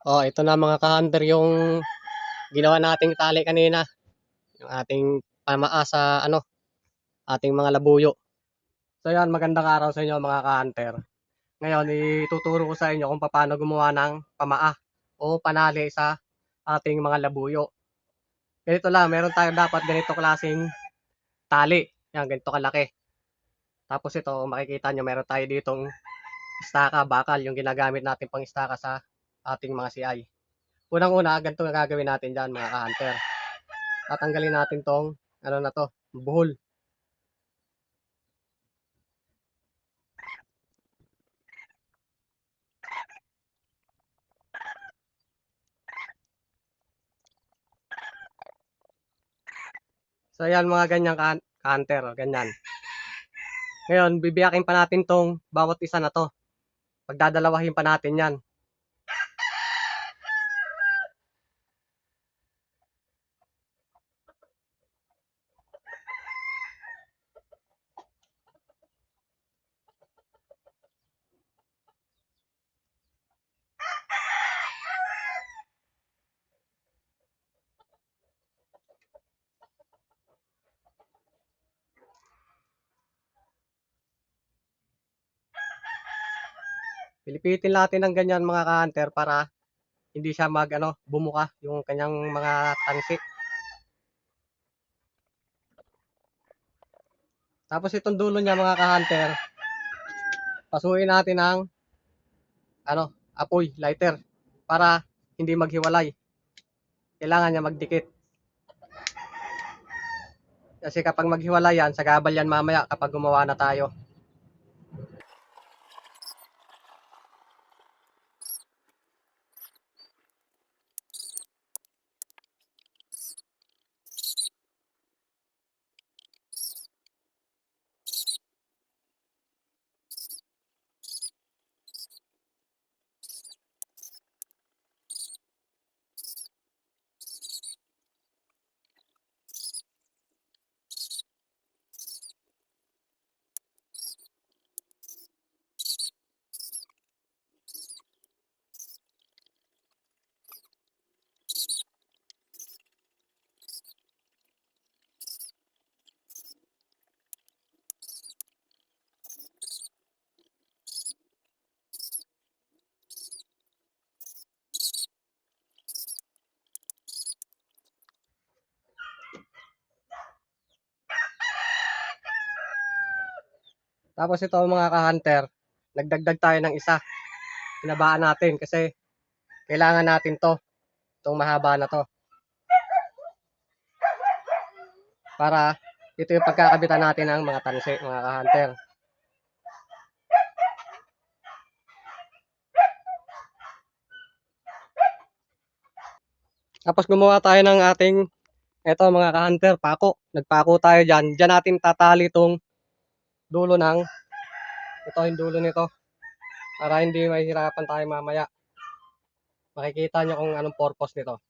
Oh, ito na mga ka-hunter yung ginawa nating tali kanina. Yung ating pamaa sa ating mga labuyo. So yan, magandang araw sa inyo mga ka-hunter. Ngayon, ituturo ko sa inyo kung paano gumawa ng pamaa o panali sa ating mga labuyo. Ganito lang, meron tayong dapat ganito klaseng tali. Yan, ganito kalaki. Tapos ito, makikita nyo, meron tayo ditong istaka, bakal, yung ginagamit natin pang istaka sa ating mga CI. Unang-una, ganito nga gagawin natin dyan mga ka-hunter. Tatanggalin natin tong buhol. So ayan mga ganyan ka-hunter, ganyan. Ngayon, bibiyakin pa natin tong bawat isa na to. Pagdadalawahin pa natin yan. Pilipitin natin ng ganyan mga ka-hunter para hindi siya bumuka yung kanyang mga tansi. Tapos itong dulo niya mga ka-hunter, pasuin natin ng apoy, lighter para hindi maghiwalay. Kailangan niya magdikit. Kasi kapag maghiwalay yan, sagabal yan mamaya kapag gumawa na tayo. Tapos ito mga ka-hunter, nagdagdag tayo ng isa. Pinabaan natin kasi kailangan natin to, itong mahaba na to. Para ito yung pagkakabitan natin ng mga tansi, mga ka-hunter. Tapos gumawa tayo ng ating, eto mga ka-hunter, pako. Nagpako tayo dyan. Dyan natin tatali itong dulo yung dulo nito. Para hindi mahihirapan tayo mamaya. Makikita nyo kung anong purpose nito.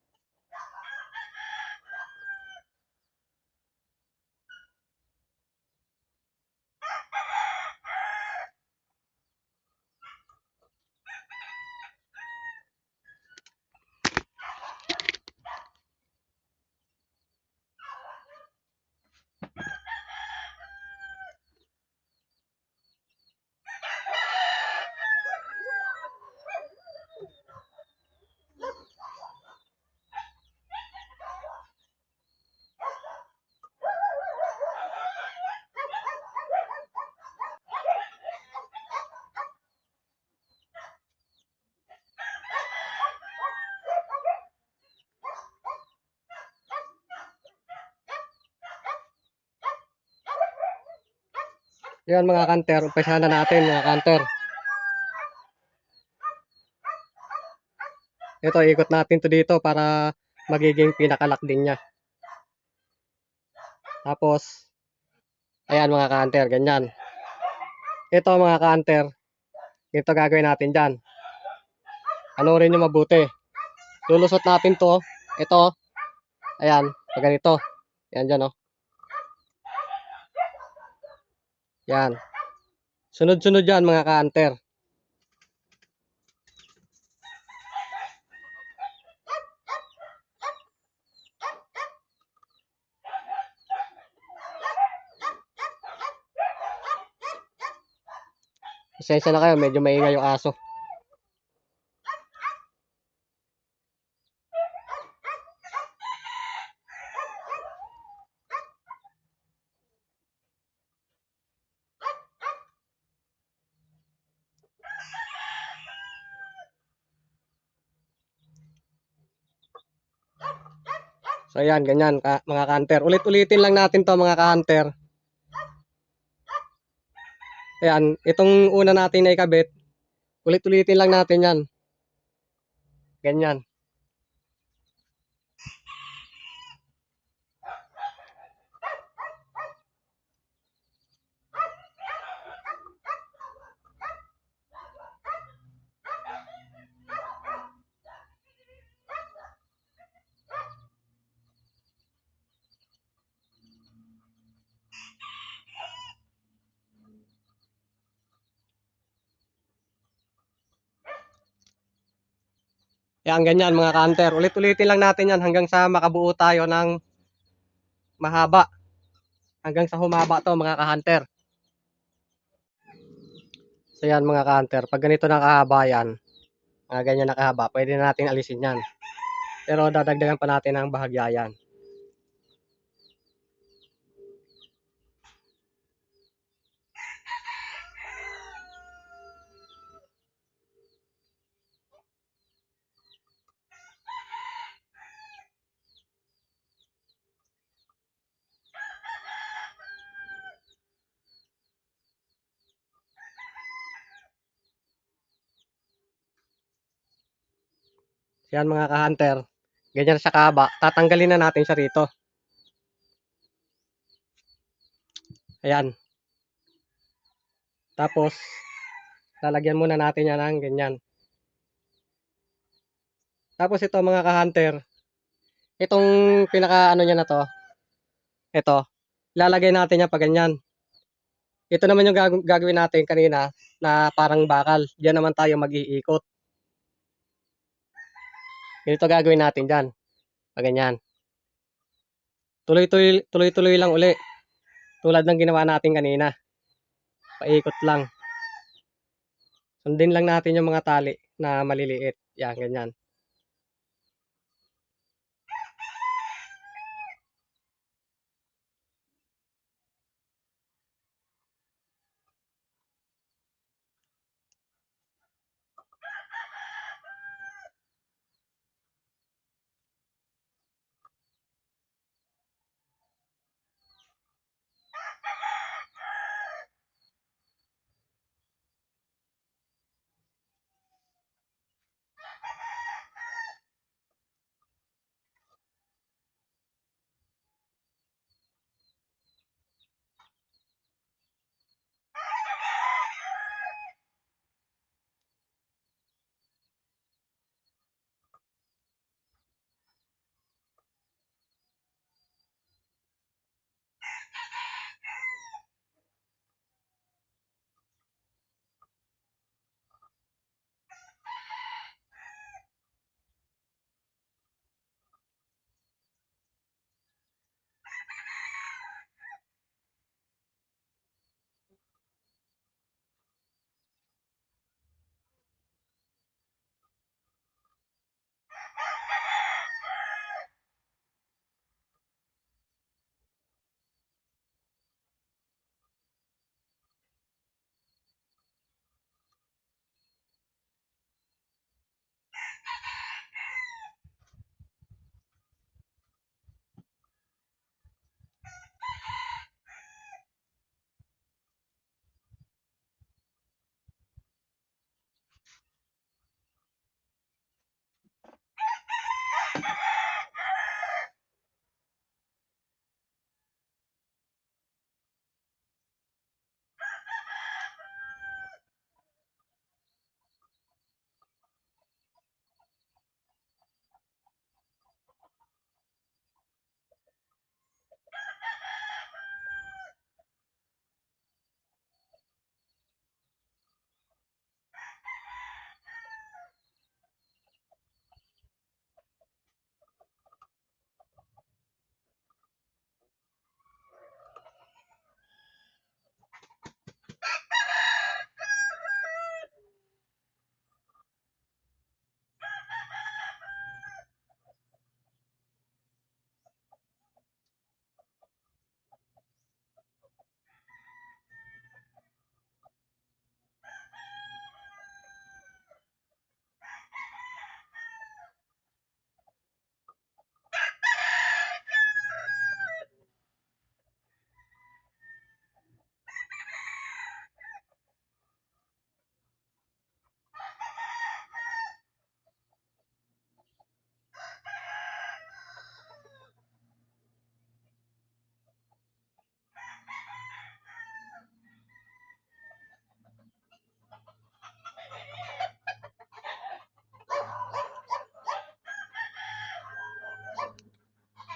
Yan mga kanter, umpisahan na natin mga kanter. Ito, ikot natin to dito para magiging pinakalak din niya. Tapos, ayan mga kanter, ganyan. Ito mga kanter, ito gagawin natin dyan. Panoorin nyo mabuti. Lulusot natin to, ito, ayan, pag ganito. Yan dyan oh. Yan. Sunod-sunod yan mga ka-hunter. Pasensya na kayo, medyo maingay yung aso. So ayan, ganyan mga ka-hunter. Ulit-ulitin lang natin to mga ka-hunter. Ayan, itong una natin na ikabit, ulit-ulitin lang natin yan. Ganyan. Ayan, ganyan mga ka-hunter. Ulit-ulitin lang natin yan hanggang sa makabuo tayo ng mahaba. Hanggang sa humaba to mga ka-hunter. So yan mga ka-hunter, pag ganito na kahaba yan, ganyan na kahaba, pwede na natin alisin yan. Pero dadagdagan pa natin ng bahagya yan. Yan mga ka-hunter, ganyan sa kahaba, tatanggalin na natin siya rito. Ayan. Tapos, lalagyan muna natin yan ng ganyan. Tapos ito mga ka-hunter, itong pinaka ano niya na to, ito, lalagay natin yan pa ganyan. Ito naman yung gagawin natin kanina na parang bakal. Diyan naman tayo mag-iikot. Ganito gagawin natin dyan. Pa ganyan. Tuloy-tuloy lang uli. Tulad ng ginawa natin kanina. Paikot lang. Sundin lang natin yung mga tali na maliliit. Yan, ganyan.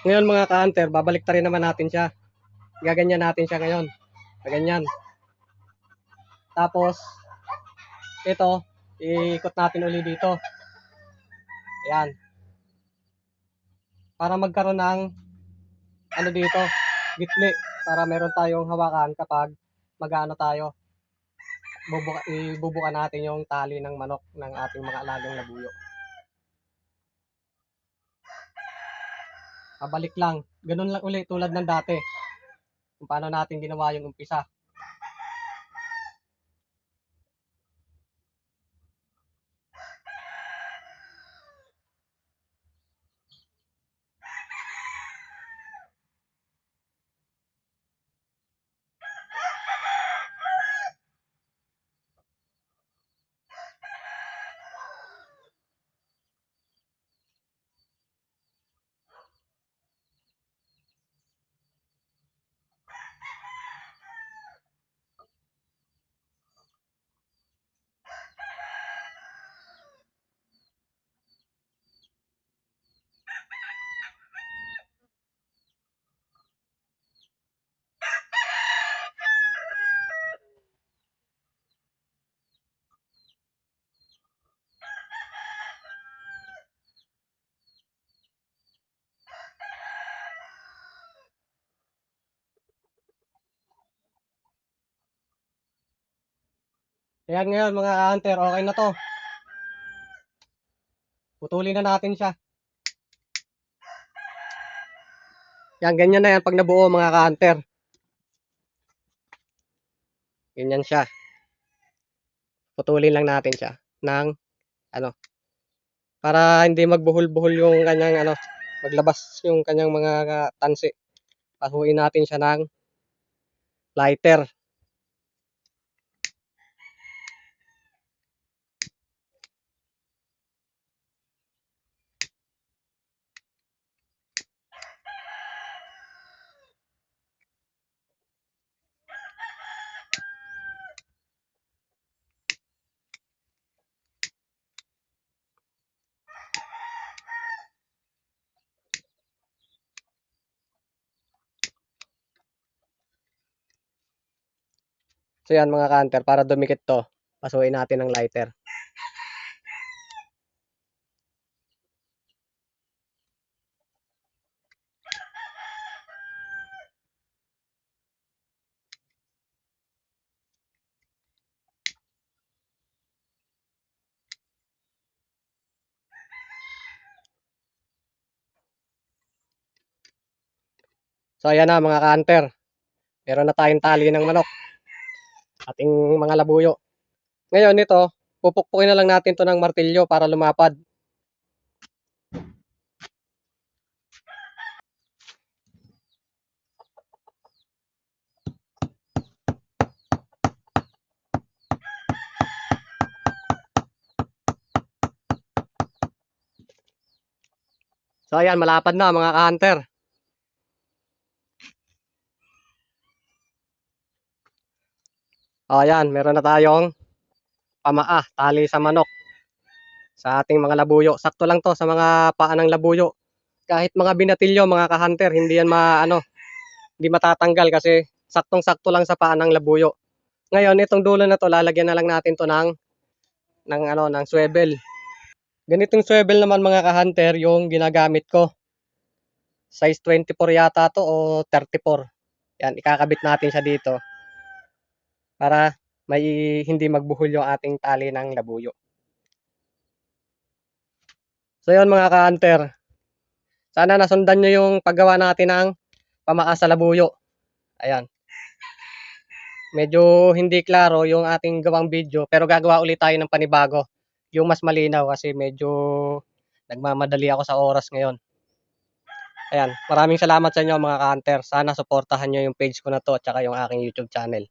Ngayon mga ka-hunter, babalik ta rin naman natin siya. Gaganyan natin siya ngayon. Ganyan. Tapos, ito, iikot natin uli dito. Ayan. Para magkaroon ng ano dito, gitli. Para meron tayong hawakan kapag mag-ano tayo. Ibubuka natin yung tali ng manok ng ating mga alagang labuyo. Pabalik lang. Ganun lang uli tulad ng dati. Kung paano natin ginawa yung umpisa. Ayan ngayon mga hunter, okay na to. Putulin na natin siya. Yan, ganyan na yan pag nabuo mga ka-hunter. Ganyan siya. Putulin lang natin siya ng ano, para hindi magbuhol-buhol yung kanyang ano, maglabas yung kanyang mga tansi. Pasuin natin siya ng lighter. So yan mga ka-hunter, para dumikit to, pasuin natin ng lighter. So ayan na mga ka-hunter, meron na tayong tali ng manok, ating mga labuyo. Ngayon ito, pupukpukin na lang natin to ng martilyo para lumapad. So ayan, malapad na mga ka-hunter. O ayan, meron na tayong pamaa, tali sa manok sa ating mga labuyo. Sakto lang to sa mga paa ng labuyo. Kahit mga binatilyo mga ka-hunter, hindi yan hindi matatanggal kasi saktong-sakto lang sa paa ng labuyo. Ngayon, itong dulo na to, lalagyan na lang natin to ng swivel. Ganitong swivel naman mga ka-hunter yung ginagamit ko. Size 24 yata to o 34. Yan, ikakabit natin siya dito para may hindi magbuhol yung ating tali ng labuyo. So yun mga ka-hunter, sana nasundan nyo yung paggawa natin ng pamaa sa labuyo. Ayan. Medyo hindi klaro yung ating gawang video pero gagawa ulit tayo ng panibago. Yung mas malinaw kasi medyo nagmamadali ako sa oras ngayon. Ayan, maraming salamat sa inyo mga ka-hunter. Sana suportahan nyo yung page ko na to at saka yung aking YouTube channel.